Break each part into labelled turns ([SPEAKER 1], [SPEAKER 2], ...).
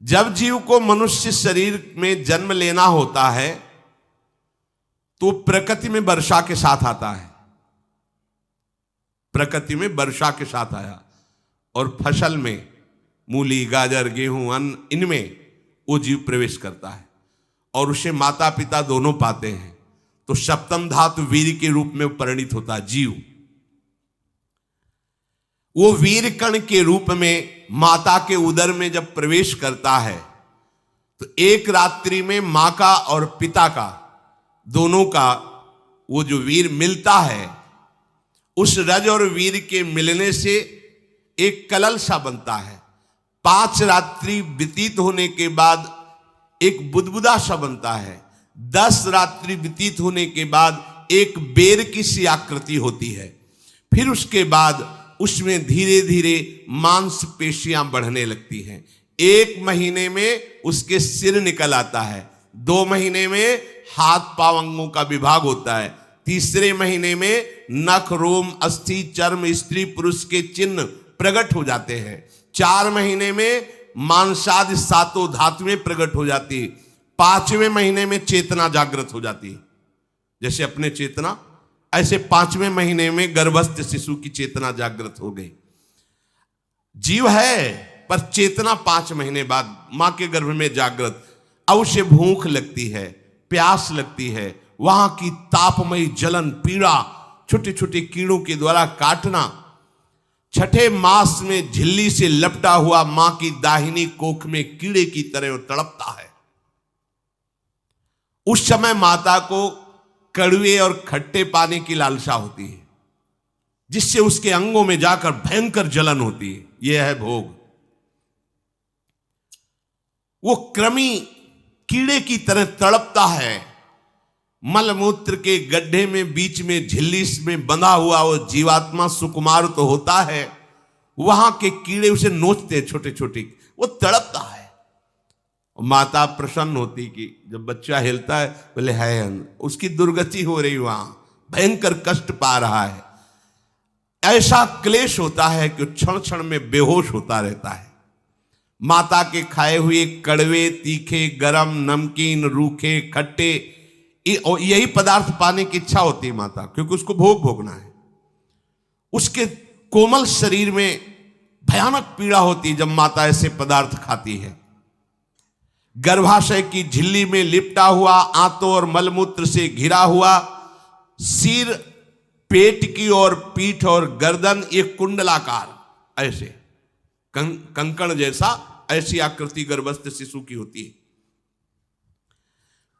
[SPEAKER 1] जब जीव को मनुष्य शरीर में जन्म लेना होता है तो प्रकृति में वर्षा के साथ आता है, प्रकृति में वर्षा के साथ आया और फसल में मूली, गाजर, गेहूं, अन्न, इनमें वो जीव प्रवेश करता है और उसे माता पिता दोनों पाते हैं। तो सप्तम धातु वीर के रूप में परिणित होता है जीव। वो वीर कण के रूप में माता के उदर में जब प्रवेश करता है तो एक रात्रि में मां का और पिता का, दोनों का वो जो वीर मिलता है, उस रज और वीर के मिलने से एक कलल सा बनता है। 5 रात्रि व्यतीत होने के बाद एक बुदबुदा सा बनता है। 10 रात्रि व्यतीत होने के बाद एक बेर की सी आकृति होती है। फिर उसके बाद उसमें धीरे धीरे मांसपेशियां बढ़ने लगती हैं। 1 महीने में उसके सिर निकल आता है, 2 महीने में हाथ पांव अंगों का विभाग होता है, तीसरे महीने में नख, रोम, अस्थि, चर्म, स्त्री पुरुष के चिन्ह प्रकट हो जाते हैं, 4 महीने में मांसादि 7 धातुएं प्रकट हो जाती है, 5वें महीने में चेतना जागृत हो जाती है। जैसे अपने चेतना, ऐसे 5वें महीने में गर्भस्थ शिशु की चेतना जागृत हो गई। जीव है पर चेतना 5 महीने बाद मां के गर्भ में जागृत। अब उसे भूख लगती है, प्यास लगती है, वहां की तापमयी जलन, पीड़ा, छोटे छोटे कीड़ों के द्वारा काटना, 6ठे मास में झिल्ली से लपटा हुआ मां की दाहिनी कोख में कीड़े की तरह तड़पता है। उस समय माता को कड़वे और खट्टे पानी की लालसा होती है, जिससे उसके अंगों में जाकर भयंकर जलन होती है। यह है भोग। वो कृमि कीड़े की तरह तड़पता है। मलमूत्र के गड्ढे में बीच में झिल्ली में बंधा हुआ वो जीवात्मा सुकुमार तो होता है, वहां के कीड़े उसे नोचते हैं छोटे छोटे, वो तड़पता है। माता प्रसन्न होती कि जब बच्चा हिलता है, बोले है उसकी दुर्गति हो रही, वहां भयंकर कष्ट पा रहा है। ऐसा क्लेश होता है कि क्षण क्षण में बेहोश होता रहता है। माता के खाए हुए कड़वे, तीखे, गरम, नमकीन, रूखे, खट्टे, यही पदार्थ पाने की इच्छा होती है माता, क्योंकि उसको भोग भोगना है। उसके कोमल शरीर में भयानक पीड़ा होती है जब माता ऐसे पदार्थ खाती है। गर्भाशय की झिल्ली में लिपटा हुआ, आंतों और मलमूत्र से घिरा हुआ सिर, पेट की और पीठ और गर्दन एक कुंडलाकार, ऐसे कंकण जैसा, ऐसी आकृति गर्भस्थ शिशु की होती है।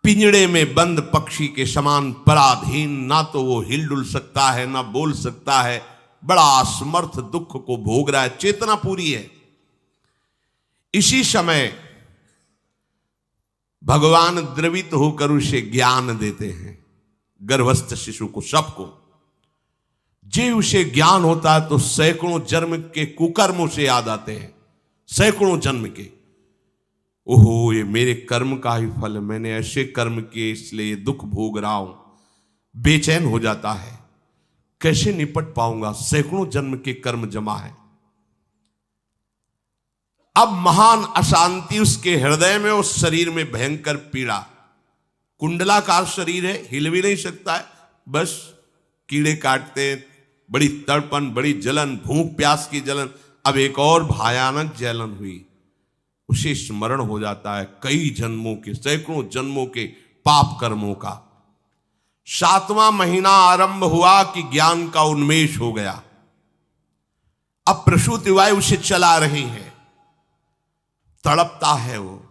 [SPEAKER 1] पिंजड़े में बंद पक्षी के समान पराधीन, ना तो वो हिलडुल सकता है ना बोल सकता है, बड़ा असमर्थ दुख को भोग रहा है, चेतना पूरी है। इसी समय भगवान द्रवित होकर उसे ज्ञान देते हैं, गर्भस्थ शिशु को, सबको। जे उसे ज्ञान होता है तो सैकड़ों जन्म के कुकर्मों से याद आते हैं, सैकड़ों जन्म के। ओहो, ये मेरे कर्म का ही फल, मैंने ऐसे कर्म किए इसलिए दुख भोग रहा हूं। बेचैन हो जाता है, कैसे निपट पाऊंगा, सैकड़ों जन्म के कर्म जमा है। अब महान अशांति उसके हृदय में, उस शरीर में भयंकर पीड़ा। कुंडलाकार शरीर है, हिल भी नहीं सकता है, बस कीड़े काटते, बड़ी तड़पन, बड़ी जलन, भूख प्यास की जलन। अब एक और भयानक जलन हुई, उसे स्मरण हो जाता है कई जन्मों के, सैकड़ों जन्मों के पाप कर्मों का। 7वां महीना आरंभ हुआ कि ज्ञान का उन्मेष हो गया। अब प्रसूति वायु उसे चला रही है, तड़पता है वो।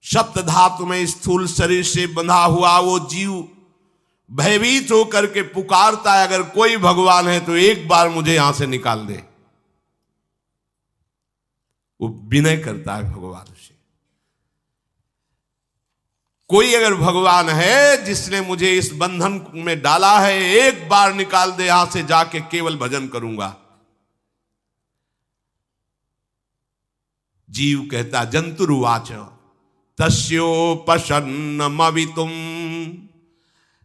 [SPEAKER 1] सप्त धातु में स्थूल शरीर से बंधा हुआ वो जीव भयभीत होकर के पुकारता है, अगर कोई भगवान है तो एक बार मुझे यहां से निकाल दे। वो विनय करता है भगवान से, कोई अगर भगवान है जिसने मुझे इस बंधन में डाला है, एक बार निकाल दे, यहां से जाके केवल भजन करूंगा। जीव कहता, जंतुरुवाच तस्योपशन्नमवितुम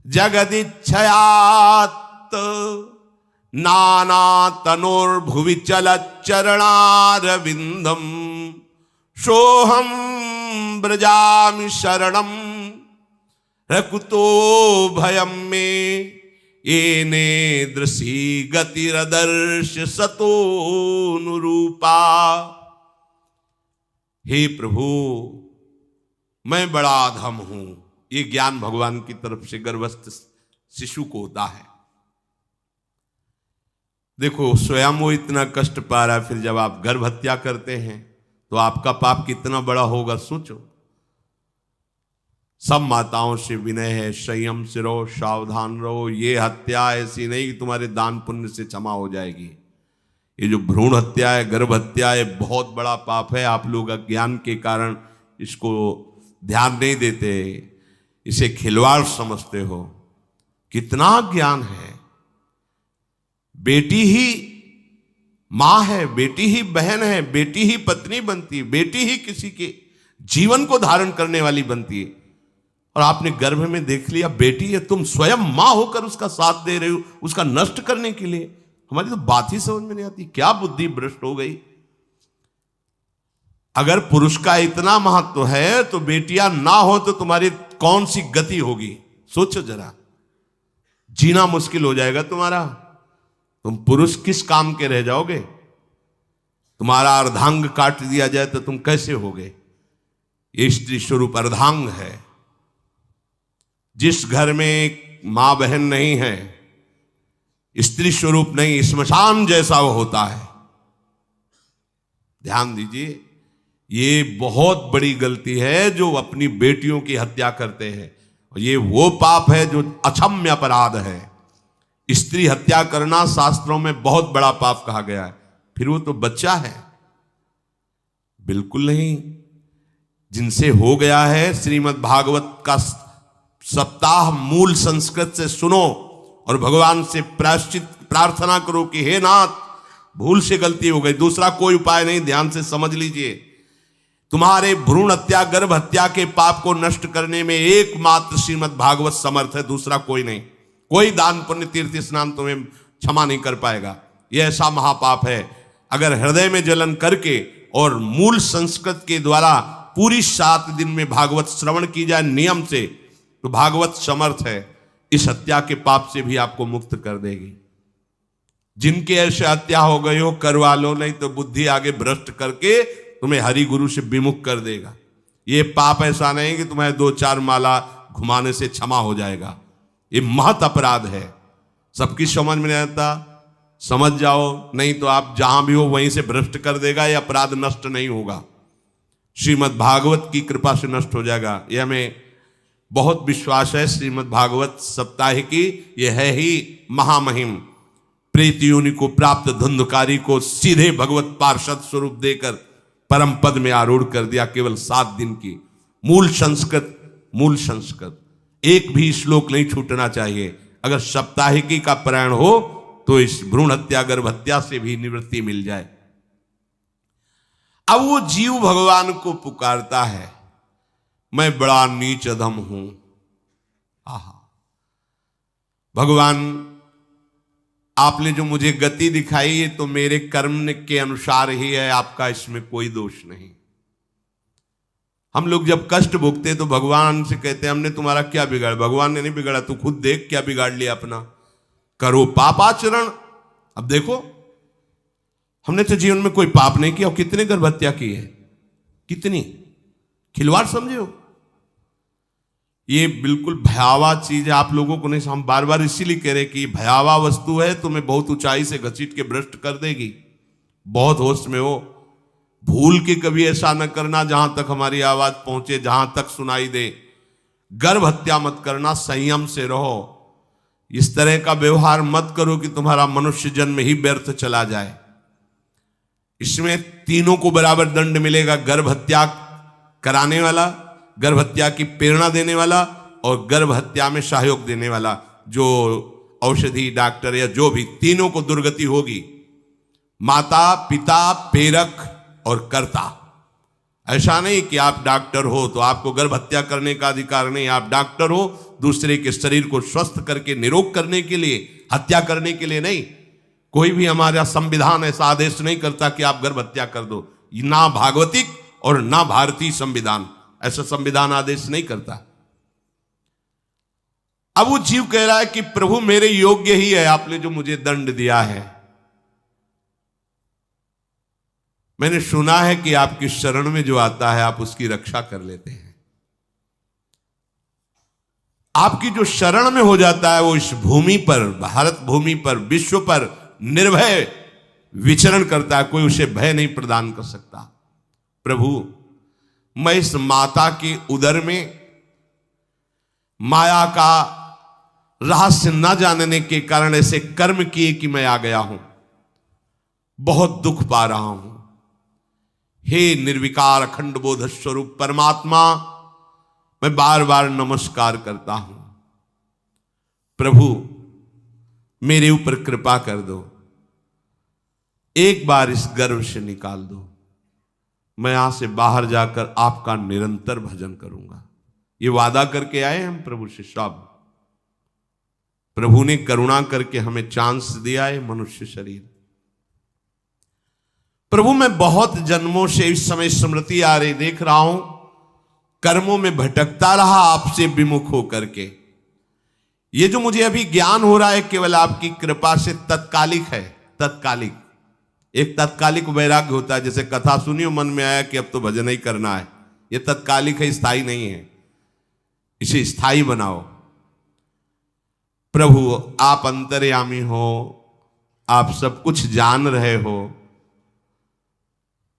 [SPEAKER 1] जगदिच्छयात् नाना तनोर्भुवि चलच्चरणारविंदम सोहम ब्रजामि शरणम रकुतो भयम में येने दृशी गतिरदर्श सतोनुरूपा। हे प्रभु, मैं बड़ा अधम हूं। ये ज्ञान भगवान की तरफ से गर्भस्थ शिशु को होता है। देखो, स्वयं वो इतना कष्ट पा रहा है, फिर जब आप गर्भ हत्या करते हैं तो आपका पाप कितना बड़ा होगा सोचो। सब माताओं से विनय है, संयम से रहो, सावधान रहो। ये हत्या ऐसी नहीं कि तुम्हारे दान पुण्य से क्षमा हो जाएगी। ये जो भ्रूण हत्या है, गर्भ हत्या है, बहुत बड़ा पाप है। आप लोग अज्ञान के कारण इसको ध्यान नहीं देते, इसे खिलवाड़ समझते हो। कितना ज्ञान है। बेटी ही मां है, बेटी ही बहन है, बेटी ही पत्नी बनती है, बेटी ही किसी के जीवन को धारण करने वाली बनती है। और आपने गर्भ में देख लिया बेटी है, तुम स्वयं मां होकर उसका साथ दे रहे हो, उसका नष्ट करने के लिए। हमारी तो बात ही समझ में नहीं आती, क्या बुद्धि भ्रष्ट हो गई। अगर पुरुष का इतना महत्व है तो बेटियां ना हो तो तुम्हारी कौन सी गति होगी, सोचो जरा। जीना मुश्किल हो जाएगा तुम्हारा। तुम पुरुष किस काम के रह जाओगे। तुम्हारा अर्धांग काट दिया जाए तो तुम कैसे होगे। ये स्त्री स्वरूप अर्धांग है। जिस घर में मां बहन नहीं है, स्त्री स्वरूप नहीं, स्मशान जैसा वो होता है। ध्यान दीजिए, ये बहुत बड़ी गलती है जो अपनी बेटियों की हत्या करते हैं। और ये वो पाप है जो अक्षम्य अपराध है। स्त्री हत्या करना शास्त्रों में बहुत बड़ा पाप कहा गया है। फिर वो तो बच्चा है, बिल्कुल नहीं। जिनसे हो गया है, श्रीमद् भागवत का सप्ताह मूल संस्कृत से सुनो और भगवान से प्रायश्चित प्रार्थना करो कि हे नाथ, भूल से गलती हो गई, दूसरा कोई उपाय नहीं। ध्यान से समझ लीजिए, तुम्हारे भ्रूण हत्या गर्भ हत्या के पाप को नष्ट करने में एकमात्र श्रीमद् भागवत समर्थ है, दूसरा कोई नहीं। कोई दान पुण्य तीर्थ स्नान तुम्हें क्षमा नहीं कर पाएगा। यह ऐसा महापाप है। अगर हृदय में जलन करके और मूल संस्कृत के द्वारा पूरी 7 दिन में भागवत श्रवण की जाए नियम से, तो भागवत समर्थ है, इस हत्या के पाप से भी आपको मुक्त कर देगी। जिनके ऐसे हत्या हो गई हो करवा लो, नहीं तो बुद्धि आगे भ्रष्ट करके तुम्हें हरि गुरु से विमुख कर देगा। ये पाप ऐसा नहीं कि तुम्हें 2-4 माला घुमाने से क्षमा हो जाएगा। ये महत अपराध है। सबकी समझ में नहीं आता, समझ जाओ, नहीं तो आप जहां भी हो वहीं से भ्रष्ट कर देगा। ये अपराध नष्ट नहीं होगा, श्रीमद् भागवत की कृपा से नष्ट हो जाएगा। ये हमें बहुत विश्वास है। श्रीमद् भागवत सप्ताह की यह है ही महामहिम। प्रेत योनि को प्राप्त धुंधकारी को सीधे भगवत पार्षद स्वरूप देकर परम पद में आरूढ़ कर दिया। केवल 7 दिन की मूल संस्कृत एक भी श्लोक नहीं छूटना चाहिए। अगर सप्ताहिकी का पारायण हो तो इस भ्रूण हत्या गर्भ हत्या से भी निवृत्ति मिल जाए। अब वो जीव भगवान को पुकारता है, मैं बड़ा नीच अधम हूं। आहा, भगवान आपने जो मुझे गति दिखाई है तो मेरे कर्म के अनुसार ही है, आपका इसमें कोई दोष नहीं। हम लोग जब कष्ट भुगते तो भगवान से कहते हैं हमने तुम्हारा क्या बिगाड़ा। भगवान ने नहीं बिगाड़ा, तू खुद देख क्या बिगाड़ लिया अपना। करो पापाचरण। अब देखो, हमने तो जीवन में कोई पाप नहीं किया और कितने गर्भ हत्या की है, कितनी खिलवाड़ समझे हो। ये बिल्कुल भयावह चीज है, आप लोगों को नहीं। हम बार बार इसीलिए कह रहे कि भयावह वस्तु है, तुम्हें बहुत ऊंचाई से घसीट के भ्रष्ट कर देगी। बहुत होश में हो, भूल के कभी ऐसा न करना जहां तक हमारी आवाज पहुंचे, जहां तक सुनाई दे। गर्भ हत्या मत करना, संयम से रहो। इस तरह का व्यवहार मत करो कि तुम्हारा मनुष्य जन्म ही व्यर्थ चला जाए। इसमें तीनों को बराबर दंड मिलेगा, गर्भ हत्या कराने वाला, गर्भ हत्या की प्रेरणा देने वाला और गर्भ हत्या में सहयोग देने वाला। जो औषधि डॉक्टर या जो भी, तीनों को दुर्गति होगी। माता पिता प्रेरक और कर्ता। ऐसा नहीं कि आप डॉक्टर हो तो आपको गर्भ हत्या करने का अधिकार नहीं। आप डॉक्टर हो दूसरे के शरीर को स्वस्थ करके निरोग करने के लिए, हत्या करने के लिए नहीं। कोई भी हमारा संविधान ऐसा आदेश नहीं करता कि आप गर्भ हत्या कर दो, ना भागवतिक और ना भारतीय संविधान। ऐसा संविधान आदेश नहीं करता। अब वो जीव कह रहा है कि प्रभु मेरे योग्य ही है, आपने जो मुझे दंड दिया है। मैंने सुना है कि आपकी शरण में जो आता है आप उसकी रक्षा कर लेते हैं। आपकी जो शरण में हो जाता है वो इस भूमि पर, भारत भूमि पर, विश्व पर निर्भय विचरण करता है, कोई उसे भय नहीं प्रदान कर सकता। प्रभु मैं इस माता के उदर में माया का रहस्य न जानने के कारण ऐसे कर्म किए कि मैं आ गया हूं, बहुत दुख पा रहा हूं। हे निर्विकार अखंड बोध स्वरूप परमात्मा, मैं बार बार नमस्कार करता हूं। प्रभु मेरे ऊपर कृपा कर दो, एक बार इस गर्भ से निकाल दो, मैं यहां से बाहर जाकर आपका निरंतर भजन करूंगा। ये वादा करके आए हम प्रभु से सब। प्रभु ने करुणा करके हमें चांस दिया है मनुष्य शरीर। प्रभु मैं बहुत जन्मों से इस समय स्मृति आ रही देख रहा हूं, कर्मों में भटकता रहा आपसे विमुख होकर के। ये जो मुझे अभी ज्ञान हो रहा है केवल आपकी कृपा से तत्कालिक है, तत्कालिक। एक तत्कालिक वैराग्य होता है, जैसे कथा सुनियो मन में आया कि अब तो भजन ही करना है। ये तत्कालिक है, स्थायी नहीं है। इसे स्थायी बनाओ। प्रभु आप अंतर्यामी हो, आप सब कुछ जान रहे हो।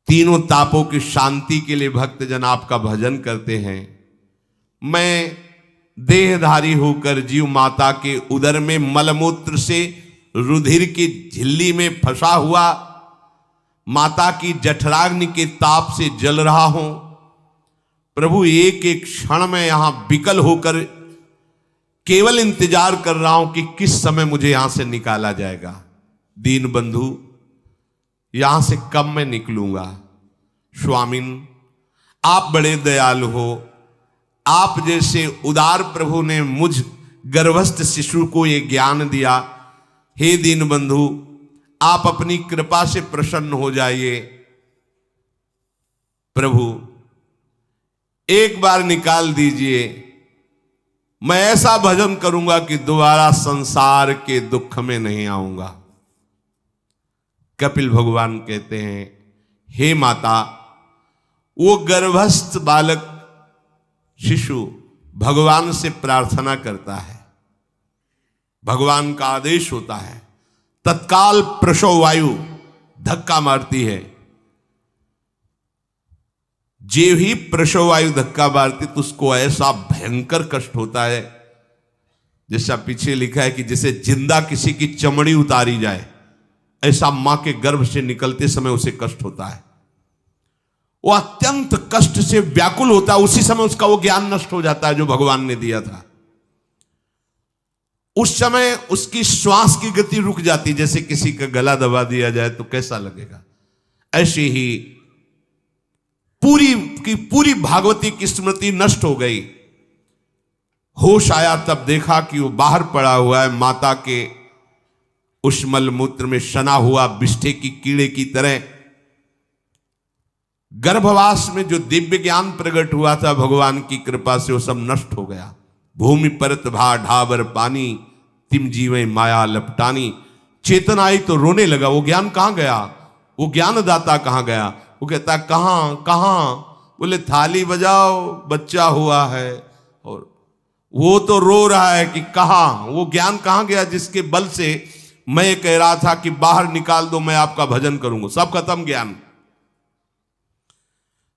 [SPEAKER 1] तीनों तापों की शांति के लिए भक्तजन आपका भजन करते हैं। मैं देहधारी होकर जीव माता के उदर में मलमूत्र से रुधिर की झिल्ली में फंसा हुआ माता की जठराग्नि के ताप से जल रहा हूं। प्रभु एक एक क्षण में यहां विकल होकर केवल इंतजार कर रहा हूं कि किस समय मुझे यहां से निकाला जाएगा। दीन बंधु यहां से कब मैं निकलूंगा। स्वामिन आप बड़े दयालु हो। आप जैसे उदार प्रभु ने मुझ गर्भस्थ शिशु को ये ज्ञान दिया। हे दीन बंधु आप अपनी कृपा से प्रसन्न हो जाइए। प्रभु एक बार निकाल दीजिए, मैं ऐसा भजन करूंगा कि दोबारा संसार के दुख में नहीं आऊंगा। कपिल भगवान कहते हैं, हे माता, वो गर्भस्थ बालक शिशु भगवान से प्रार्थना करता है, भगवान का आदेश होता है, तत्काल प्रसव वायु धक्का मारती है। जे ही प्रसव वायु धक्का मारती तो उसको ऐसा भयंकर कष्ट होता है, जैसा पीछे लिखा है कि जैसे जिंदा किसी की चमड़ी उतारी जाए, ऐसा मां के गर्भ से निकलते समय उसे कष्ट होता है। वो अत्यंत कष्ट से व्याकुल होता है। उसी समय उसका वो ज्ञान नष्ट हो जाता है जो भगवान ने दिया था। उस समय उसकी श्वास की गति रुक जाती, जैसे किसी का गला दबा दिया जाए तो कैसा लगेगा। ऐसे ही पूरी की पूरी भागवती की स्मृति नष्ट हो गई। होश आया तब देखा कि वो बाहर पड़ा हुआ है, माता के उस मलमूत्र में सना हुआ विष्ठे की कीड़े की तरह। गर्भवास में जो दिव्य ज्ञान प्रकट हुआ था भगवान की कृपा से वो सब नष्ट हो गया। भूमि परत भा ढाबर पानी, तिम जीवे माया लपटानी। चेतन आई तो रोने लगा। वो ज्ञान कहां गया, वो ज्ञानदाता कहां गया। वो कहता कहां कहां, बोले थाली बजाओ बच्चा हुआ है। और वो तो रो रहा है कि कहां, वो ज्ञान कहां गया जिसके बल से मैं कह रहा था कि बाहर निकाल दो, मैं आपका भजन करूंगा। सब खत्म ज्ञान।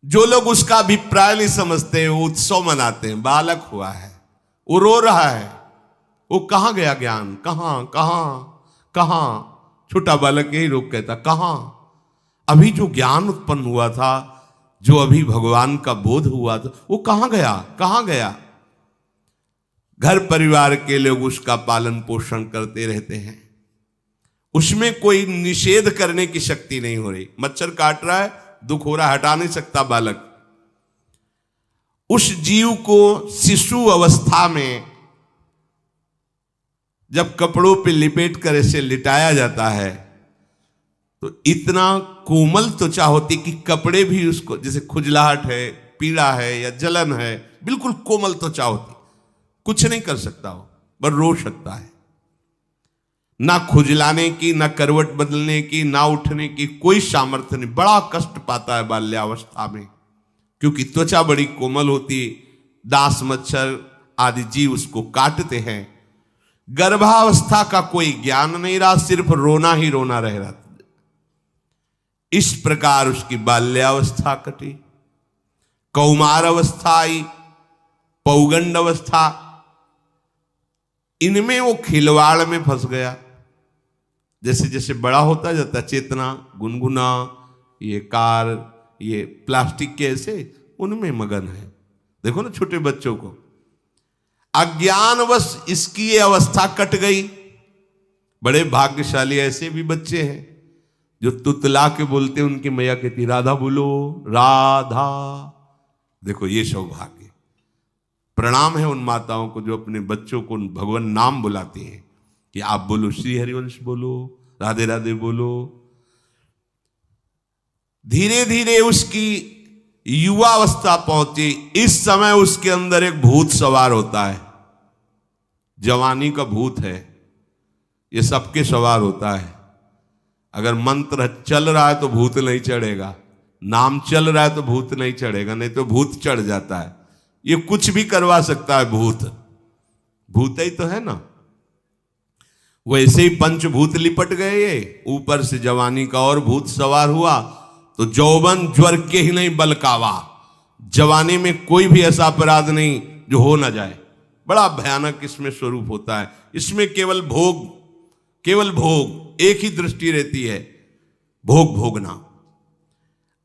[SPEAKER 1] जो लोग उसका अभिप्राय नहीं समझते हैं वो उत्सव मनाते हैं। बालक हुआ है, वो रो रहा है, वो कहां गया ज्ञान, कहां कहां कहां। छोटा बालक यही रोक कहता कहां। अभी जो ज्ञान उत्पन्न हुआ था, जो अभी भगवान का बोध हुआ था, वो कहां गया, कहां गया। घर परिवार के लोग उसका पालन पोषण करते रहते हैं, उसमें कोई निषेध करने की शक्ति नहीं हो रही। मच्छर काट रहा है, दुख हो रहा है, हटा नहीं सकता बालक। उस जीव को शिशु अवस्था में जब कपड़ों पे लिपेट कर इसे लिटाया जाता है तो इतना कोमल त्वचा होती कि कपड़े भी उसको, जैसे खुजलाहट है, पीड़ा है या जलन है, बिल्कुल कोमल त्वचा होती, कुछ नहीं कर सकता हो, पर रो सकता है। ना खुजलाने की, ना करवट बदलने की, ना उठने की कोई सामर्थ्य नहीं। बड़ा कष्ट पाता है बाल्यावस्था में, क्योंकि त्वचा बड़ी कोमल होती, दास मच्छर आदि जीव उसको काटते हैं। गर्भावस्था का कोई ज्ञान नहीं रहा, सिर्फ रोना ही रोना रह रहा। इस प्रकार उसकी बाल्यावस्था कटी, कौमार अवस्था आई, पौगंड अवस्था, इनमें वो खिलवाड़ में फंस गया। जैसे जैसे बड़ा होता जाता, चेतना, गुनगुना, ये कार, ये प्लास्टिक के ऐसे उनमें मगन है। देखो ना छोटे बच्चों को, अज्ञानवश इसकी ये अवस्था कट गई। बड़े भाग्यशाली ऐसे भी बच्चे हैं जो तुतला के बोलते, उनकी मैया कहती राधा बोलो, राधा। देखो ये सौभाग्य, प्रणाम है उन माताओं को जो अपने बच्चों को भगवान नाम बुलाती हैं कि आप बोलो, श्री हरिवंश बोलो, राधे राधे बोलो। धीरे धीरे उसकी युवावस्था पहुंची। इस समय उसके अंदर एक भूत सवार होता है, जवानी का भूत है, ये सबके सवार होता है। अगर मंत्र चल रहा है तो भूत नहीं चढ़ेगा, नाम चल रहा है तो भूत नहीं चढ़ेगा, नहीं तो भूत चढ़ जाता है। ये कुछ भी करवा सकता है भूत, भूत ही तो है ना। वैसे ही पंचभूत लिपट गए, ये ऊपर से जवानी का और भूत सवार हुआ तो जौवन ज्वर के ही नहीं बलकावा। जवानी में कोई भी ऐसा अपराध नहीं जो हो ना जाए। बड़ा भयानक इसमें स्वरूप होता है। इसमें केवल भोग, केवल भोग, एक ही दृष्टि रहती है, भोग भोगना।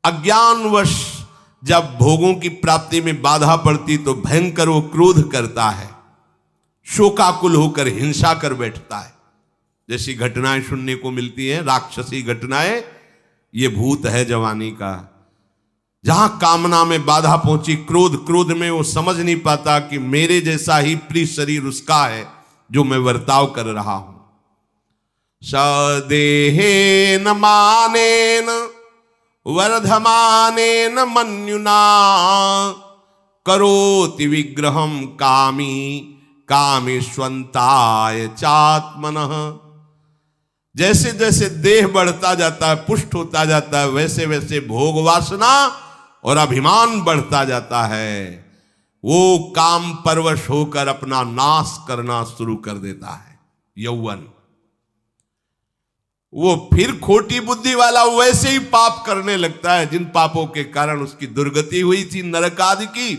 [SPEAKER 1] अज्ञानवश जब भोगों की प्राप्ति में बाधा पड़ती तो भयंकर वो क्रोध करता है, शोकाकुल होकर हिंसा कर बैठता है। जैसी घटनाएं सुनने को मिलती हैं, राक्षसी घटनाएं, ये भूत है जवानी का। जहां कामना में बाधा पहुंची, क्रोध, क्रोध में वो समझ नहीं पाता कि मेरे जैसा ही प्रिय शरीर उसका है जो मैं वर्ताव कर रहा हूं। सदेहेन मानेन वर्धमानेन मन्युना करोति विग्रहम कामी कामेष्वंताय चात्मनः। जैसे जैसे देह बढ़ता जाता है, पुष्ट होता जाता है, वैसे वैसे भोग वासना और अभिमान बढ़ता जाता है। वो काम परवश होकर अपना नाश करना शुरू कर देता है। यौवन, वो फिर खोटी बुद्धि वाला वैसे ही पाप करने लगता है जिन पापों के कारण उसकी दुर्गति हुई थी नरक आदि की,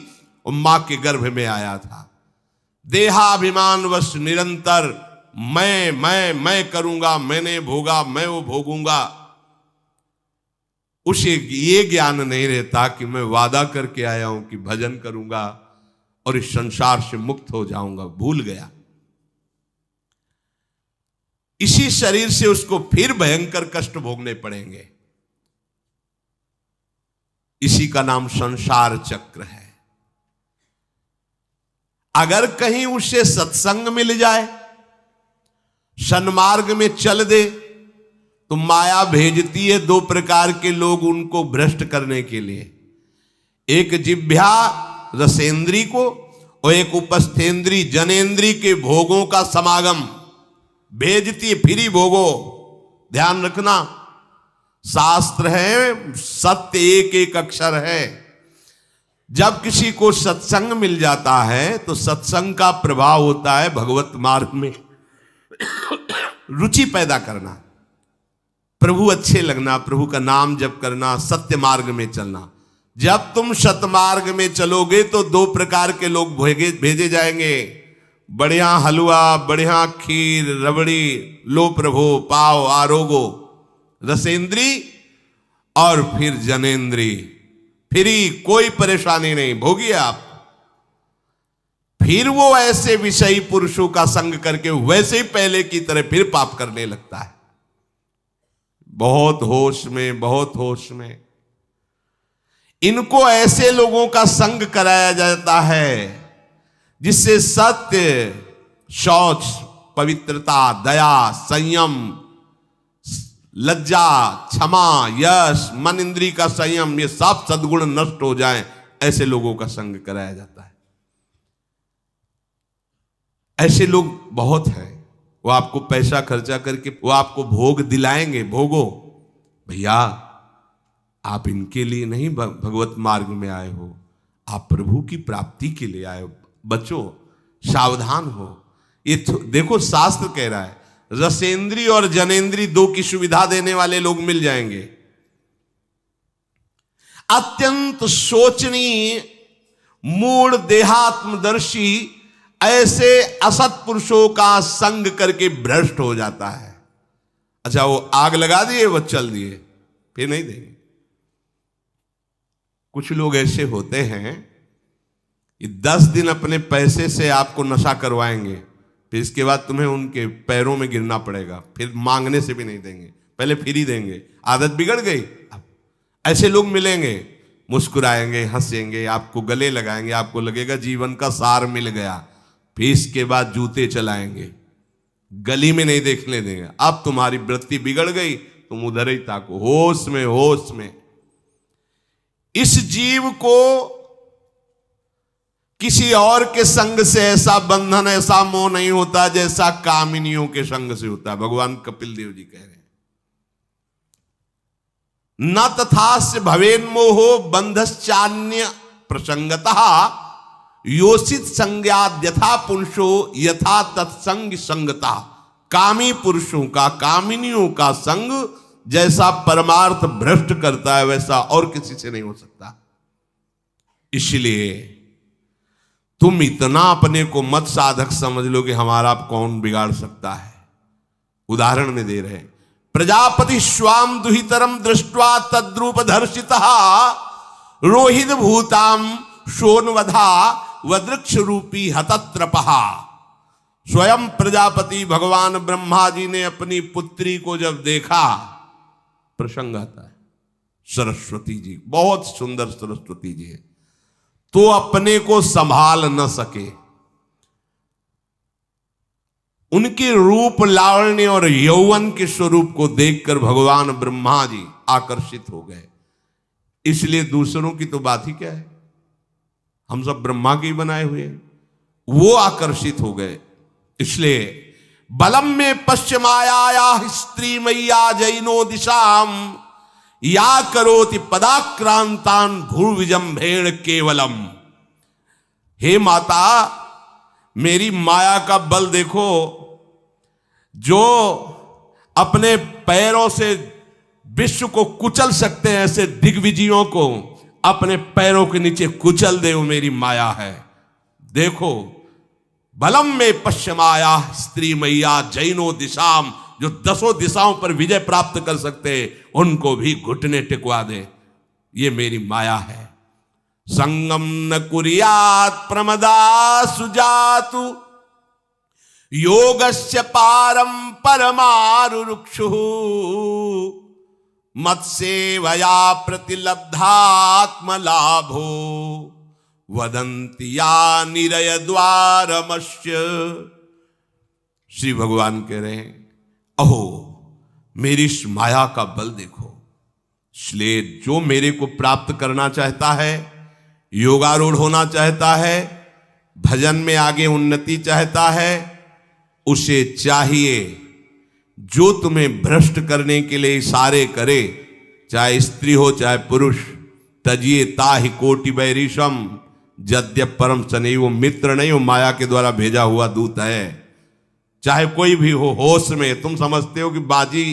[SPEAKER 1] और मां के गर्भ में आया था। देहाभिमानवश निरंतर मैं करूंगा, मैंने भोगा, मैं वो भोगूंगा। उसे ये ज्ञान नहीं रहता कि मैं वादा करके आया हूं कि भजन करूंगा और इस संसार से मुक्त हो जाऊंगा। भूल गया। इसी शरीर से उसको फिर भयंकर कष्ट भोगने पड़ेंगे। इसी का नाम संसार चक्र है। अगर कहीं उसे सत्संग मिल जाए, सन्मार्ग में चल दे, तो माया भेजती है दो प्रकार के लोग उनको भ्रष्ट करने के लिए। एक जिह्वा रसेंद्री को और एक उपस्थेंद्री जनेंद्री के भोगों का समागम भेजती है। फिर ही भोगो, ध्यान रखना। शास्त्र है, सत्य एक एक अक्षर है। जब किसी को सत्संग मिल जाता है तो सत्संग का प्रभाव होता है भगवत मार्ग में रुचि पैदा करना, प्रभु अच्छे लगना, प्रभु का नाम जप करना, सत्य मार्ग में चलना। जब तुम सतमार्ग में चलोगे तो दो प्रकार के लोग भेजे जाएंगे। बढ़िया हलवा, बढ़िया खीर, रबड़ी, लो प्रभु, पाव, आरोगो, रसेंद्री और फिर जनेंद्री। फिर ही कोई परेशानी नहीं, भोगिए आप। फिर वो ऐसे विषयी पुरुषों का संग करके वैसे ही पहले की तरह फिर पाप करने लगता है। बहुत होश में, बहुत होश में। इनको ऐसे लोगों का संग कराया जाता है जिससे सत्य, शौच, पवित्रता, दया, संयम, लज्जा, क्षमा, यश, मन इंद्री का संयम, ये सब सद्गुण नष्ट हो जाएं, ऐसे लोगों का संग कराया जाता है। ऐसे लोग बहुत हैं, वो आपको पैसा खर्चा करके वो आपको भोग दिलाएंगे, भोगो भैया, आप इनके लिए नहीं भगवत मार्ग में आए हो, आप प्रभु की प्राप्ति के लिए आए हो। बचो, सावधान हो। ये देखो शास्त्र कह रहा है, रसेंद्री और जनेंद्री दो की सुविधा देने वाले लोग मिल जाएंगे। अत्यंत शोचनीय, मूढ़, देहात्मदर्शी ऐसे असत पुरुषों का संग करके भ्रष्ट हो जाता है। अच्छा, वो आग लगा दिए, वो चल दिए, फिर नहीं देंगे। कुछ लोग ऐसे होते हैं, ये 10 दिन अपने पैसे से आपको नशा करवाएंगे, फिर इसके बाद तुम्हें उनके पैरों में गिरना पड़ेगा, फिर मांगने से भी नहीं देंगे, पहले फिर ही देंगे। आदत बिगड़ गई। ऐसे लोग मिलेंगे, मुस्कुराएंगे, हंसेंगे, आपको गले लगाएंगे, आपको लगेगा जीवन का सार मिल गया, फिर इसके बाद जूते चलाएंगे, गली में नहीं देखने देंगे। अब तुम्हारी वृत्ति बिगड़ गई, तुम उधर ही ताको, होश में, होश में। इस जीव को किसी और के संग से ऐसा बंधन, ऐसा मोह नहीं होता जैसा कामिनियों के संग से होता है। भगवान कपिल देव जी कह रहे हैं, न तथास्य भवेन्मोहो बंधश्चान्य प्रसंगतः योषित संज्ञाद यथा पुरुषो यथा तत्संग संगता। कामी पुरुषों का, कामिनियों का संग जैसा परमार्थ भ्रष्ट करता है, वैसा और किसी से नहीं हो सकता। इसलिए तुम इतना अपने को मत साधक समझ लो कि हमारा कौन बिगाड़ सकता है। उदाहरण में दे रहे, प्रजापति स्वाम दुहितरम दृष्ट्वा तद्रूप धर्षितः रोहित भूताम शोनवधा वदृक्ष रूपी हतत्रपहा। स्वयं प्रजापति भगवान ब्रह्मा जी ने अपनी पुत्री को जब देखा, प्रसंग आता है, सरस्वती जी, बहुत सुंदर सरस्वती जी है, तो अपने को संभाल न सके। उनके रूप, लावण्य और यौवन के स्वरूप को देखकर भगवान ब्रह्मा जी आकर्षित हो गए। इसलिए दूसरों की तो बात ही क्या है, हम सब ब्रह्मा के ही बनाए हुए हैं, वो आकर्षित हो गए। इसलिए बलम में पश्चिमाया स्त्री मैया जैनो दिशाम या करोति पदाक्रांतान भूर्विजंभेण केवलम। हे माता, मेरी माया का बल देखो, जो अपने पैरों से विश्व को कुचल सकते हैं, ऐसे दिग्विजयों को अपने पैरों के नीचे कुचल दे, वो मेरी माया है। देखो, बलम में पश्चिमाया स्त्री मैया जैनो दिशाम, जो 10 दिशाओं पर विजय प्राप्त कर सकते, उनको भी घुटने टिकवा दे, ये मेरी माया है। संगम न कुर्यात् प्रमदा सुजातु योगस्य पारम परमारुरुक्षु मत्सेवया प्रतिलब्धात्म लाभो वदंती या निरय द्वारमस्य। श्री भगवान कह रहे हैं, अहो मेरी इस माया का बल देखो। इसलिए जो मेरे को प्राप्त करना चाहता है, योगारूढ़ होना चाहता है, भजन में आगे उन्नति चाहता है, उसे चाहिए जो तुम्हें भ्रष्ट करने के लिए इशारे करे, चाहे स्त्री हो चाहे पुरुष, तजिए ताहि कोटि बैरिशम यद्यप परम सने। वो मित्र नहीं, वो माया के द्वारा भेजा हुआ दूत है। चाहे कोई भी हो, होश में तुम समझते हो कि बाजी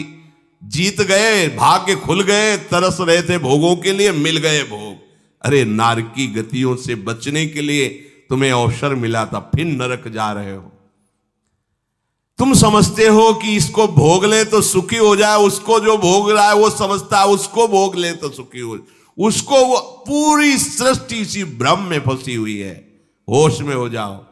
[SPEAKER 1] जीत गए, भाग्य खुल गए, तरस रहे थे भोगों के लिए, मिल गए भोग। अरे नारकी गतियों से बचने के लिए तुम्हें अवसर मिला था, फिर नरक जा रहे हो। तुम समझते हो कि इसको भोग ले तो सुखी हो जाए, उसको जो भोग रहा है वो समझता है उसको भोग ले तो सुखी हो, उसको वो पूरी सृष्टि इसी भ्रम में फंसी हुई है। होश में हो जाओ।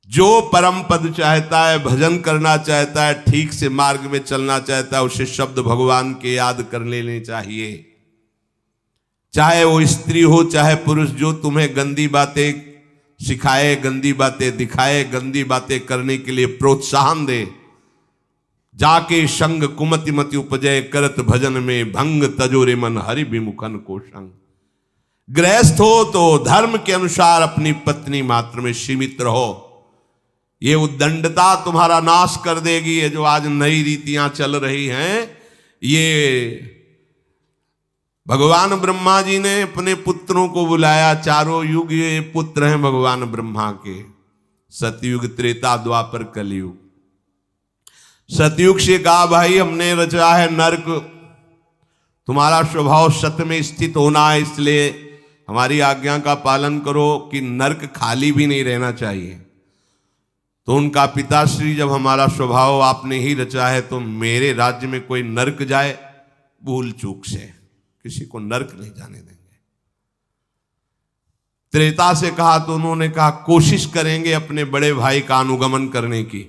[SPEAKER 1] जो परम पद चाहता है, भजन करना चाहता है, ठीक से मार्ग में चलना चाहता है, उसे शब्द भगवान के याद कर लेने चाहिए। चाहे वो स्त्री हो चाहे पुरुष, जो तुम्हें गंदी बातें सिखाए, गंदी बातें दिखाए, गंदी बातें करने के लिए प्रोत्साहन दे, जाके संग कुमति मति उपजय करत भजन में भंग तजोरे मन हरि विमुखन को संग। गृहस्थ हो तो धर्म के अनुसार अपनी पत्नी मात्र में सीमित रहो। ये उद्दंडता तुम्हारा नाश कर देगी। ये जो आज नई रीतियां चल रही हैं, ये भगवान ब्रह्मा जी ने अपने पुत्रों को बुलाया। चारों युग ये पुत्र हैं भगवान ब्रह्मा के, सतयुग, त्रेता, द्वापर, कलयुग। सतयुग से कहा भाई हमने रचा है नरक, तुम्हारा स्वभाव सत्य में स्थित होना है, इसलिए हमारी आज्ञा का पालन करो कि नरक खाली भी नहीं रहना चाहिए। तो उनका पिताश्री, जब हमारा स्वभाव आपने ही रचा है तो मेरे राज्य में कोई नरक जाए भूल चूक से, किसी को नरक नहीं जाने देंगे। त्रेता से कहा तो उन्होंने कहा कोशिश करेंगे अपने बड़े भाई का अनुगमन करने की।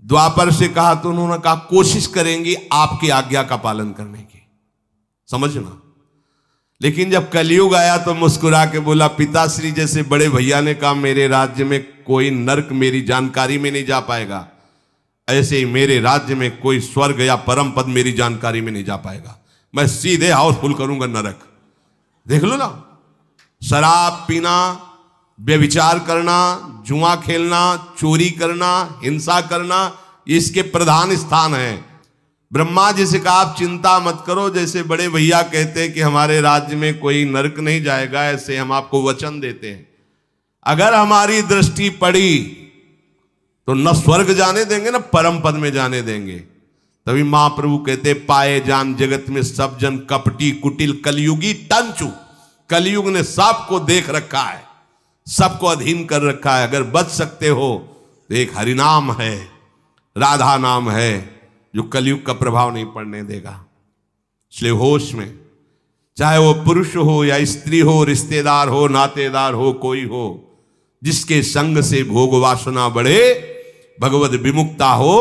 [SPEAKER 1] द्वापर से कहा तो उन्होंने कहा कोशिश करेंगे आपकी आज्ञा का पालन करने की। समझना। लेकिन जब कलयुग आया तो मुस्कुरा के बोला पिताश्री जैसे बड़े भैया ने कहा मेरे राज्य में कोई नरक मेरी जानकारी में नहीं जा पाएगा, ऐसे ही मेरे राज्य में कोई स्वर्ग या परम पद मेरी जानकारी में नहीं जा पाएगा। मैं सीधे हाउसफुल करूंगा नरक। देख लो ना, शराब पीना, व्यभिचार करना, जुआ खेलना, चोरी करना, हिंसा करना, इसके प्रधान स्थान है। ब्रह्मा जी से कहा आप चिंता मत करो, जैसे बड़े भैया कहते हैं कि हमारे राज्य में कोई नरक नहीं जाएगा, ऐसे हम आपको वचन देते हैं। अगर हमारी दृष्टि पड़ी तो न स्वर्ग जाने देंगे न परम पद में जाने देंगे। तभी महाप्रभु कहते पाए जान जगत में सब जन कपटी कुटिल कलयुगी टंचू। कलयुग ने सबको देख रखा है, सबको अधीन कर रखा है। अगर बच सकते हो तो एक हरिनाम है, राधा नाम है, जो कलयुग का प्रभाव नहीं पड़ने देगा। इसलिए होश में, चाहे वो पुरुष हो या स्त्री हो, रिश्तेदार हो, नातेदार हो, कोई हो, जिसके संग से भोग वासना बढ़े, भगवत विमुक्ता हो,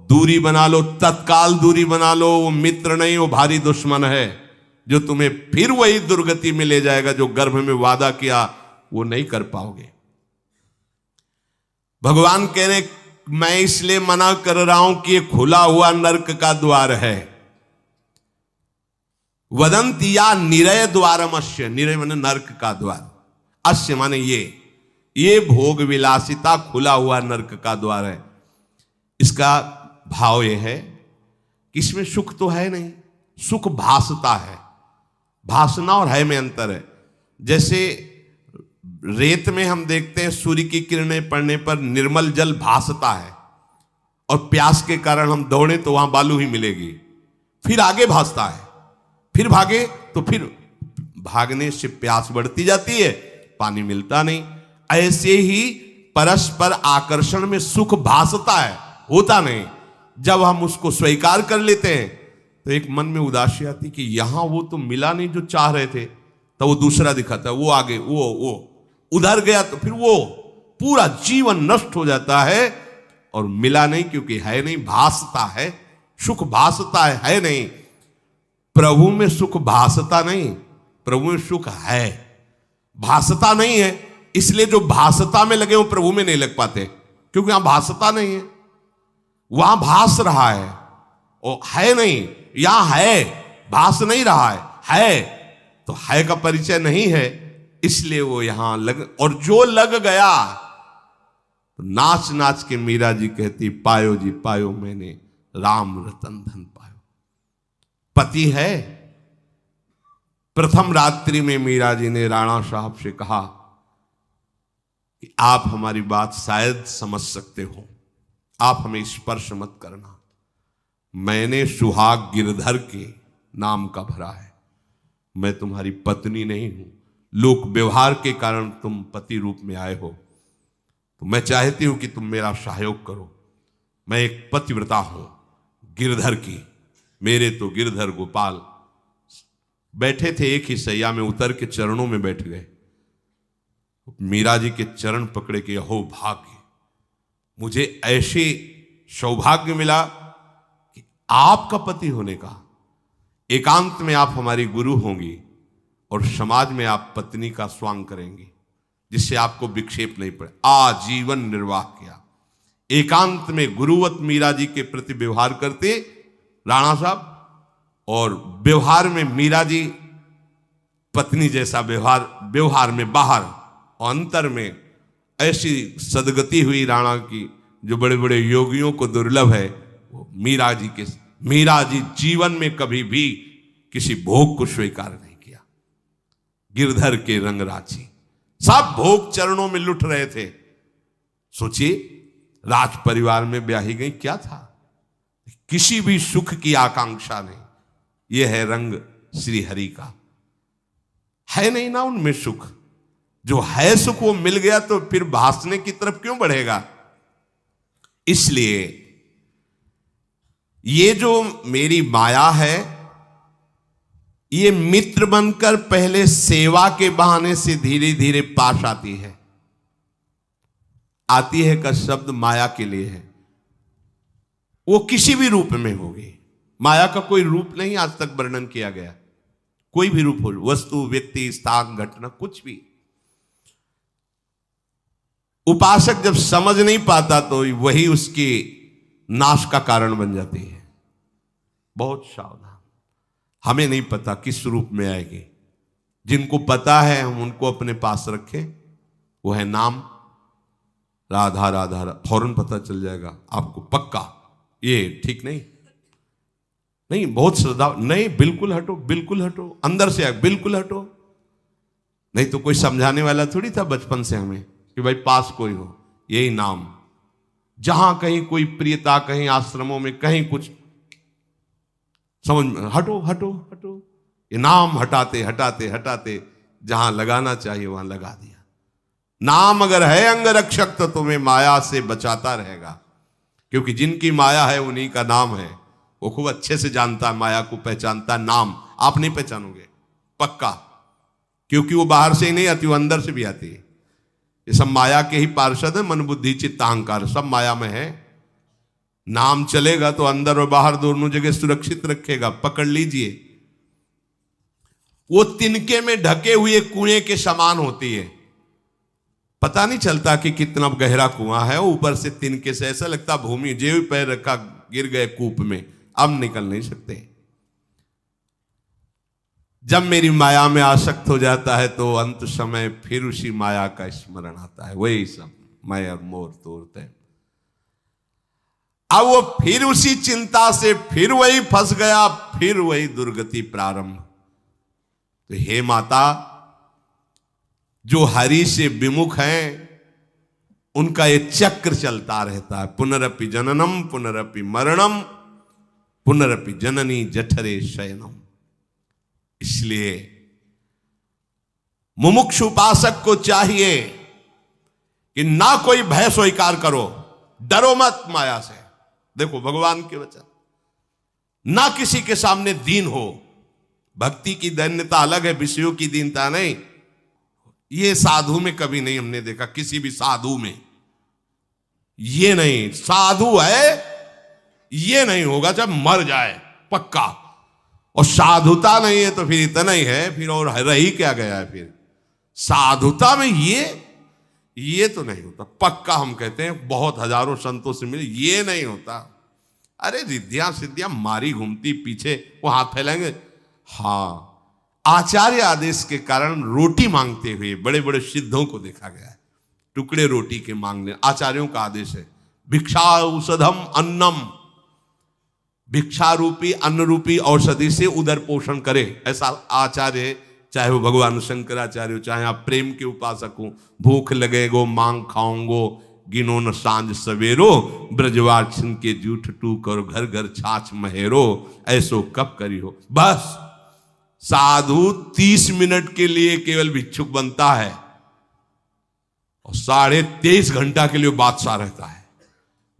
[SPEAKER 1] दूरी बना लो, तत्काल दूरी बना लो। वो मित्र नहीं, वो भारी दुश्मन है, जो तुम्हें फिर वही दुर्गति में ले जाएगा जो गर्भ में वादा किया वो नहीं कर पाओगे। भगवान कह रहे मैं इसलिए मना कर रहा हूं कि ये खुला हुआ नरक का द्वार है। वदंती या निरय द्वारमस्य, निरय माने नरक का द्वार, अस्य माने ये भोग विलासिता खुला हुआ नरक का द्वार है। इसका भाव यह है कि इसमें सुख तो है नहीं, सुख भासता है। भासना और है में अंतर है। जैसे रेत में हम देखते हैं सूर्य की किरणें पड़ने पर निर्मल जल भासता है, और प्यास के कारण हम दौड़े तो वहां बालू ही मिलेगी, फिर आगे भासता है, फिर भागे तो फिर भागने से प्यास बढ़ती जाती है, पानी मिलता नहीं। ऐसे ही परस्पर आकर्षण में सुख भासता है, होता नहीं। जब हम उसको स्वीकार कर लेते हैं तो एक मन में उदासी आती कि यहां वो तो मिला नहीं जो चाह रहे थे, तो वो दूसरा दिखाता है, वो आगे, वो उधर गया, तो फिर वो पूरा जीवन नष्ट हो जाता है। और मिला नहीं क्योंकि है नहीं, भासता है, सुख भासता है नहीं। प्रभु में सुख भासता नहीं, प्रभु में सुख है, भासता नहीं है। इसलिए जो भासता में लगे वो प्रभु में नहीं लग पाते, क्योंकि यहां भासता नहीं है, वहां भास रहा है, और है नहीं। यहां है, भास नहीं रहा है तो है का परिचय नहीं है, इसलिए वो यहां लग। और जो लग गया तो नाच नाच के मीरा जी कहती पायो जी पायो मैंने राम रतन धन पायो। पति है। प्रथम रात्रि में मीरा जी ने राणा साहब से कहा कि आप हमारी बात शायद समझ सकते हो, आप हमें स्पर्श मत करना। मैंने सुहाग गिरधर के नाम का भरा है, मैं तुम्हारी पत्नी नहीं हूं। लोक व्यवहार के कारण तुम पति रूप में आए हो, तो मैं चाहती हूं कि तुम मेरा सहयोग करो। मैं एक पतिव्रता हूं गिरधर की। मेरे तो गिरधर गोपाल बैठे थे एक ही सैया में, उतर के चरणों में बैठ गए। मीरा जी के चरण पकड़े के हो भाग्य, मुझे ऐसे सौभाग्य मिला कि आपका पति होने का। एकांत में आप हमारी गुरु होंगी और समाज में आप पत्नी का स्वांग करेंगी, जिससे आपको विक्षेप नहीं पड़े। आजीवन निर्वाह किया, एकांत में गुरुवत मीरा जी के प्रति व्यवहार करते राणा साहब, और व्यवहार में मीरा जी पत्नी जैसा व्यवहार में बाहर और अंतर में ऐसी सदगति हुई राणा की जो बड़े बड़े योगियों को दुर्लभ है। वो मीरा जी जीवन में कभी भी किसी भोग को स्वीकार नहीं किया। गिरधर के रंग राची, सब भोग चरणों में लुट रहे थे। सोचिए, राज परिवार में ब्याही गई, क्या था, किसी भी सुख की आकांक्षा नहीं। यह है रंग श्री हरि का, है नहीं ना उनमें सुख। जो है सुख वो मिल गया तो फिर भासने की तरफ क्यों बढ़ेगा। इसलिए ये जो मेरी माया है, ये मित्र बनकर पहले सेवा के बहाने से धीरे धीरे पास आती है। आती है का शब्द माया के लिए है, वो किसी भी रूप में होगी। माया का कोई रूप नहीं आज तक वर्णन किया गया, कोई भी रूप हो, वस्तु, व्यक्ति, स्थान, घटना, कुछ भी। उपासक जब समझ नहीं पाता तो वही उसके नाश का कारण बन जाती है। बहुत सावधान, हमें नहीं पता किस रूप में आएगी। जिनको पता है हम उनको अपने पास रखें। वो है नाम, राधा राधा, फौरन पता चल जाएगा आपको पक्का। ये ठीक नहीं, नहीं बहुत श्रद्धा, नहीं बिल्कुल हटो, बिल्कुल हटो, अंदर से आए, बिल्कुल हटो। नहीं तो कोई समझाने वाला थोड़ी था बचपन से हमें कि भाई पास कोई हो, यही नाम। जहां कहीं कोई प्रियता, कहीं आश्रमों में कहीं कुछ समझ में, हटो हटो हटो, ये नाम हटाते हटाते हटाते जहां लगाना चाहिए वहां लगा दिया। नाम अगर है अंग रक्षक तो तुम्हें माया से बचाता रहेगा, क्योंकि जिनकी माया है उन्हीं का नाम है। वो खूब अच्छे से जानता है, माया को पहचानता है। नाम आप नहीं पहचानोगे पक्का, क्योंकि वो बाहर से ही नहीं आती, वो अंदर से भी आती है। ये सब माया के ही पार्षद है, मन बुद्धि चित्त अहंकार सब माया में है। नाम चलेगा तो अंदर और बाहर दोनों जगह सुरक्षित रखेगा, पकड़ लीजिए। वो तिनके में ढके हुए कुएं के समान होती है, पता नहीं चलता कि कितना गहरा कुआं है। ऊपर से तिनके से ऐसा लगता भूमि, जो पैर रखा गिर गए कूप में, अब निकल नहीं सकते। जब मेरी माया में आसक्त हो जाता है तो अंत समय फिर उसी माया का स्मरण आता है, वही सब मैं और मोर तोड़ते। अब वो फिर उसी चिंता से फिर वही फंस गया, फिर वही दुर्गति प्रारंभ। तो हे माता, जो हरि से विमुख हैं उनका ये चक्र चलता रहता है। पुनरपि जननम पुनरपि मरणम पुनरपि जननी जठरे शयनम। इसलिए मुमुक्षु उपासक को चाहिए कि ना कोई भय स्वीकार करो, डरो मत माया से। देखो भगवान के वचन, ना किसी के सामने दीन हो। भक्ति की दैन्यता अलग है, विषयों की दीनता नहीं। ये साधु में कभी नहीं हमने देखा, किसी भी साधु में ये नहीं। साधु है ये नहीं होगा जब मर जाए पक्का, और साधुता नहीं है तो फिर इतना ही है, फिर और रही क्या गया है। फिर साधुता में ये तो नहीं होता पक्का। हम कहते हैं बहुत हजारों संतों से मिले, ये नहीं होता। अरे रिद्धियां सिद्धियां मारी घूमती पीछे, वो हाथ फैलाएंगे। हाँ, आचार्य आदेश के कारण रोटी मांगते हुए बड़े बड़े सिद्धों को देखा गया है, टुकड़े रोटी के मांगने। आचार्यों का आदेश है, भिक्षा औषधम अन्नम, भिक्षा रूपी अन्न रूपी औषधि से उदर पोषण करे, ऐसा आचार्य। चाहे वो भगवान शंकराचार्य हो, चाहे आप प्रेम के उपासक हो। भूख लगेगो मांग खाऊंगो, गिनो न सांझ सवेरो, ब्रजवार छिन के जूठ टूक और घर घर छाछ महेरो, ऐसो कब करी हो। बस साधु 30 मिनट के लिए केवल भिक्षुक बनता है और 23.5 घंटा के लिए बादशाह रहता है।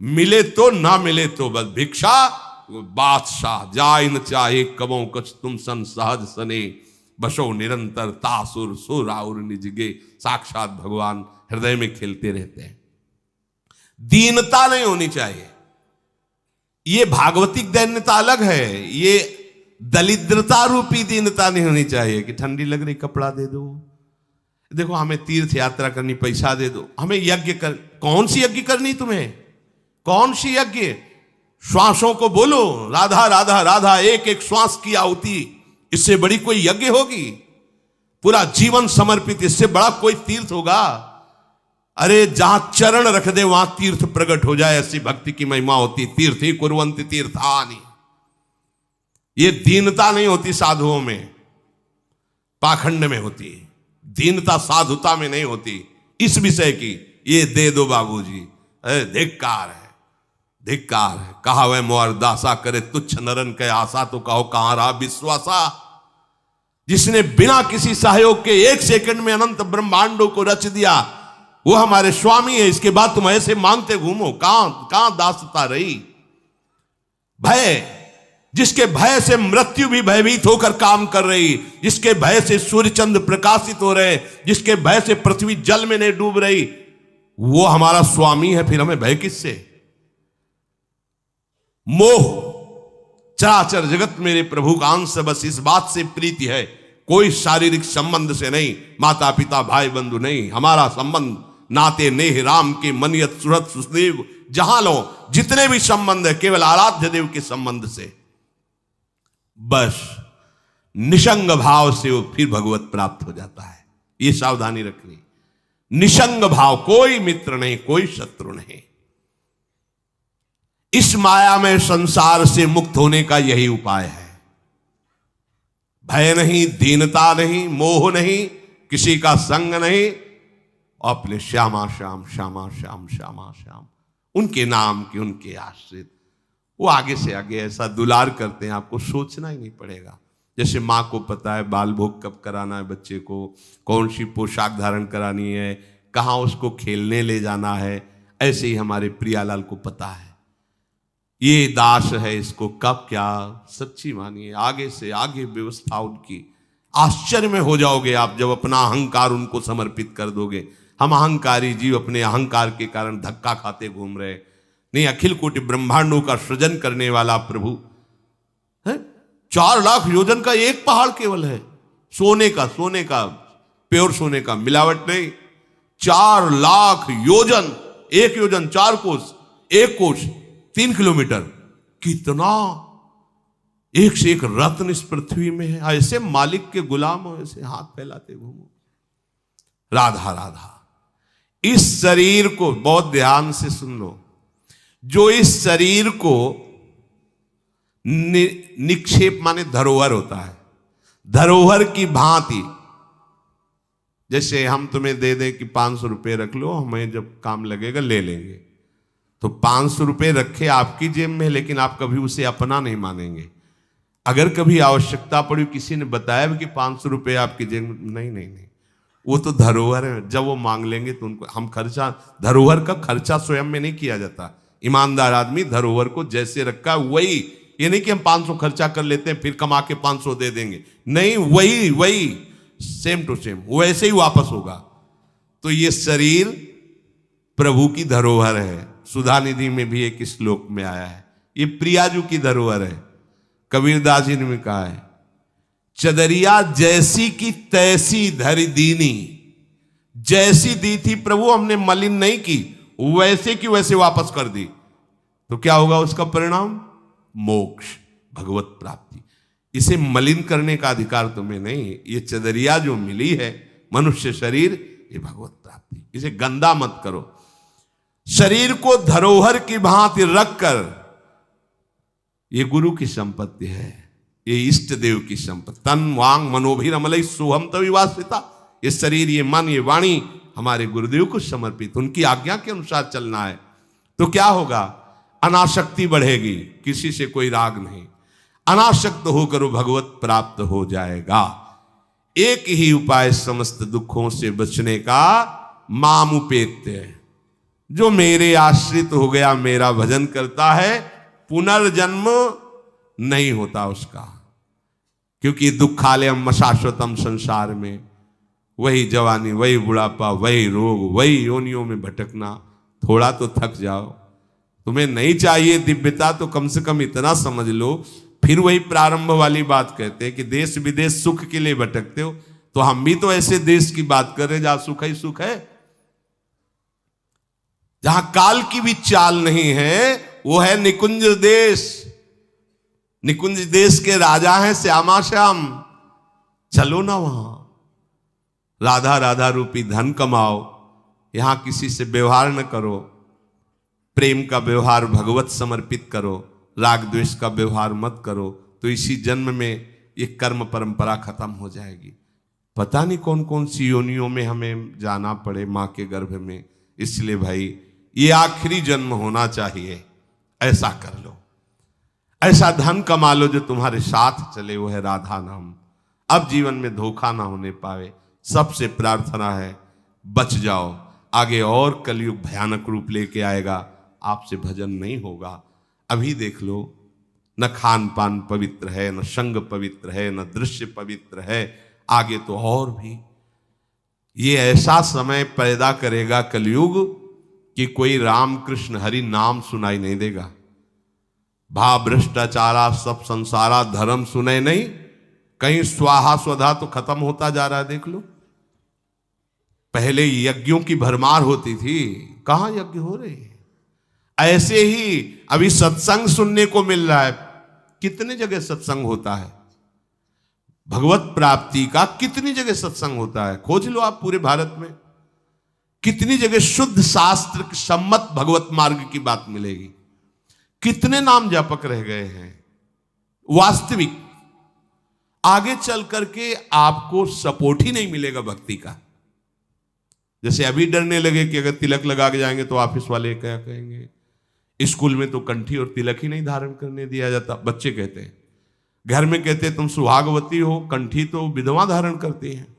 [SPEAKER 1] मिले तो ना मिले तो बस भिक्षा बादशाह। जाय न चाहे कबो कछ तुम सन सहज सने, बसो निरंतर तासुर सुराउर निजगे। साक्षात भगवान हृदय में खेलते रहते हैं। दीनता नहीं होनी चाहिए। ये भागवतिक दैन्यता अलग है, ये दलिद्रता रूपी दीनता नहीं होनी चाहिए कि ठंडी लग रही कपड़ा दे दो, देखो हमें तीर्थ यात्रा करनी पैसा दे दो, हमें यज्ञ कर। कौन सी यज्ञ करनी तुम्हें? कौन सी यज्ञ? श्वासों को बोलो राधा राधा राधा, एक एक श्वास की आहुति, इससे बड़ी कोई यज्ञ होगी? पूरा जीवन समर्पित, इससे बड़ा कोई तीर्थ होगा? अरे जहां चरण रख दे वहां तीर्थ प्रकट हो जाए, ऐसी भक्ति की महिमा होती। तीर्थ ही कुर्वन्ति तीर्थानि। ये दीनता नहीं होती साधुओं में, पाखंड में होती। दीनता साधुता में नहीं होती। इस विषय की ये दे दो बाबूजी, अरे धिक्कार है, धिक्कार है। कहा वह मोर दासा करे तुच्छ नरन के आशा, तो कहो कहां रहा विश्वासा। जिसने बिना किसी सहयोग के 1 सेकंड में अनंत ब्रह्मांडों को रच दिया, वो हमारे स्वामी है। इसके बाद तुम ऐसे मांगते घूमो, कहां दासता रही? भय, जिसके भय से मृत्यु भी भयभीत होकर काम कर रही, जिसके भय से सूर्य चंद्र प्रकाशित हो रहे, जिसके भय से पृथ्वी जल में नहीं डूब रही, वो हमारा स्वामी है। फिर हमें भय किससे? मोह, चराचर जगत मेरे प्रभु का अंश, बस इस बात से प्रीति है, कोई शारीरिक संबंध से नहीं, माता पिता भाई बंधु नहीं। हमारा संबंध नाते नेह राम के मनियत सुरत सुदेव, जहां लो जितने भी संबंध है केवल आराध्य देव के संबंध से। बस निसंग भाव से वो फिर भगवत प्राप्त हो जाता है। ये सावधानी रखनी। निसंग भाव, कोई मित्र नहीं, कोई शत्रु नहीं। इस माया में संसार से मुक्त होने का यही उपाय है। भय नहीं, दीनता नहीं, मोह नहीं, किसी का संग नहीं, और अपने श्यामा श्याम श्यामा श्याम श्यामा श्याम, उनके नाम के, उनके आश्रित, वो आगे से आगे ऐसा दुलार करते हैं, आपको सोचना ही नहीं पड़ेगा। जैसे माँ को पता है बाल भोग कब कराना है बच्चे को, कौन सी पोशाक धारण करानी है, कहाँ उसको खेलने ले जाना है, ऐसे ही हमारे प्रियालाल को पता है ये दास है, इसको कब क्या। सच्ची मानिए, आगे से आगे व्यवस्था उनकी। आश्चर्य में हो जाओगे आप जब अपना अहंकार उनको समर्पित कर दोगे। हम अहंकारी जीव अपने अहंकार के कारण धक्का खाते घूम रहे। नहीं, अखिल कोटि ब्रह्मांडों का सृजन करने वाला प्रभु है। 4 लाख योजन का एक पहाड़ केवल है, सोने का प्योर सोने का, मिलावट नहीं। 4 लाख योजन, 1 योजन 4 कोस, 1 कोस 3 किलोमीटर, कितना एक से एक रत्न इस पृथ्वी में है। ऐसे मालिक के गुलाम हो, ऐसे हाथ फैलाते घूमो। राधा राधा। इस शरीर को बहुत ध्यान से सुन लो, जो इस शरीर को निक्षेप माने धरोहर होता है, धरोहर की भांति। जैसे हम तुम्हें दे दे कि 500 रुपये रख लो, हमें जब काम लगेगा ले लेंगे, तो 500 रुपये रखे आपकी जेब में, लेकिन आप कभी उसे अपना नहीं मानेंगे। अगर कभी आवश्यकता पड़ी, किसी ने बताया भी कि 500 रुपये आपकी जेब में, नहीं, वो तो धरोहर है। जब वो मांग लेंगे तो उनको हम खर्चा, धरोहर का खर्चा स्वयं में नहीं किया जाता। ईमानदार आदमी धरोहर को जैसे रखा वही, ये नहीं कि हम 500 खर्चा कर लेते हैं फिर कमा के 500 दे देंगे, नहीं, वही सेम टू सेम वैसे ही वापस होगा। तो ये शरीर प्रभु की धरोहर है। सुधा निधि में भी एक श्लोक में आया है, ये प्रियाजू की धरोहर है। कबीरदास जी ने भी कहा है, चदरिया जैसी की तैसी धरि दीनी। जैसी दी थी प्रभु, हमने मलिन नहीं की, वैसे की वैसे वापस कर दी। तो क्या होगा उसका परिणाम? मोक्ष, भगवत प्राप्ति। इसे मलिन करने का अधिकार तुम्हें नहीं। ये चदरिया जो मिली है, मनुष्य शरीर, ये भगवत प्राप्ति। इसे गंदा मत करो। शरीर को धरोहर की भांति रखकर, ये गुरु की संपत्ति है, ये इष्ट देव की संपत्ति। तन वांग मनोभिरमलई सोहम तविवासिता। ये शरीर, ये मन, ये वाणी हमारे गुरुदेव को समर्पित, उनकी आज्ञा के अनुसार चलना है। तो क्या होगा? अनासक्ति बढ़ेगी, किसी से कोई राग नहीं, अनासक्त होकर भगवत प्राप्त हो जाएगा। एक ही उपाय समस्त दुखों से बचने का, मामुपेत्य। जो मेरे आश्रित हो गया, मेरा भजन करता है, पुनर्जन्म नहीं होता उसका। क्योंकि दुखालयम शाश्वतम, संसार में वही जवानी, वही बुढ़ापा, वही रोग, वही योनियों में भटकना। थोड़ा तो थक जाओ। तुम्हें नहीं चाहिए दिव्यता तो कम से कम इतना समझ लो। फिर वही प्रारंभ वाली बात कहते हैं कि देश विदेश सुख के लिए भटकते हो, तो हम भी तो ऐसे देश की बात कर रहे हैं जहां सुख ही सुख है। जहां काल की भी चाल नहीं है, वो है निकुंज देश। निकुंज देश के राजा हैं श्यामा श्याम। चलो ना वहां, राधा राधा रूपी धन कमाओ, यहां किसी से व्यवहार न करो, प्रेम का व्यवहार भगवत समर्पित करो, राग द्वेष का व्यवहार मत करो, तो इसी जन्म में ये कर्म परंपरा खत्म हो जाएगी। पता नहीं कौन कौन सी योनियों में हमें जाना पड़े मां के गर्भ में। इसलिए भाई ये आखिरी जन्म होना चाहिए, ऐसा कर लो, ऐसा धन कमा लो जो तुम्हारे साथ चले, वो है राधा नाम। अब जीवन में धोखा ना होने पावे। सबसे प्रार्थना है बच जाओ, आगे और कलयुग भयानक रूप लेके आएगा, आपसे भजन नहीं होगा। अभी देख लो, न खान पान पवित्र है, न संग पवित्र है, न दृश्य पवित्र है, आगे तो और भी। ये ऐसा समय पैदा करेगा कलयुग कि कोई राम कृष्ण हरि नाम सुनाई नहीं देगा। भाव भ्रष्टाचारा सब संसारा धर्म सुने नहीं, कहीं स्वाहा स्वधा तो खत्म होता जा रहा है। देख लो, पहले यज्ञों की भरमार होती थी, कहां यज्ञ हो रहे हैं। ऐसे ही अभी सत्संग सुनने को मिल रहा है। कितने जगह सत्संग होता है, भगवत प्राप्ति का कितनी जगह सत्संग होता है, खोज लो आप पूरे भारत में। कितनी जगह शुद्ध शास्त्र सम्मत भगवत मार्ग की बात मिलेगी। कितने नाम जापक रह गए हैं। वास्तविक आगे चल करके आपको सपोर्ट ही नहीं मिलेगा भक्ति का। जैसे अभी डरने लगे कि अगर तिलक लगा के जाएंगे तो ऑफिस वाले क्या कहेंगे, स्कूल में तो कंठी और तिलक ही नहीं धारण करने दिया जाता। बच्चे कहते हैं, घर में कहते हैं तुम सुहागवती हो, कंठी तो विधवा धारण करती हैं।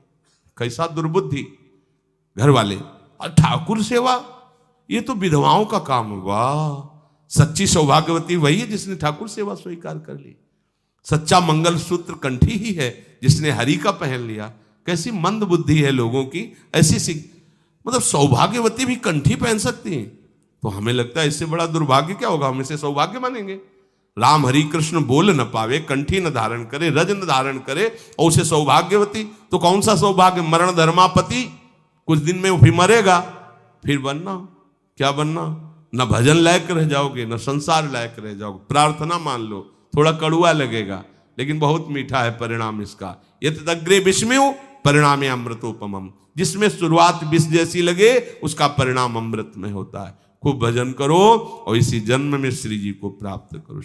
[SPEAKER 1] कैसा दुर्बुद्धि घर वाले। और ठाकुर सेवा ये तो विधवाओं का काम होगा। सच्ची सौभाग्यवती वही है जिसने ठाकुर सेवा स्वीकार कर ली। सच्चा मंगल सूत्र कंठी ही है जिसने हरि का पहन लिया। कैसी मंद बुद्धि है लोगों की। ऐसी मतलब सौभाग्यवती भी कंठी पहन सकती हैं, तो हमें लगता है इससे बड़ा दुर्भाग्य क्या होगा, हम इसे सौभाग्य मानेंगे। राम हरि कृष्ण बोल न पावे, कंठी न धारण करे, रज न धारण करे और उसे सौभाग्यवती, तो कौन सा सौभाग्य। मरण धर्मापति, कुछ दिन में वो भी मरेगा, फिर बनना क्या बनना। न भजन लायक रह जाओगे, न संसार लायक रह जाओगे। प्रार्थना मान लो, थोड़ा कड़ुआ लगेगा लेकिन बहुत मीठा है परिणाम इसका। यत अग्रे विस्मयो परिणामे अमृतोपमम। जिसमें शुरुआत विष जैसी लगे उसका परिणाम अमृत में होता है। खूब भजन करो और इसी जन्म में श्री जी को प्राप्त करो।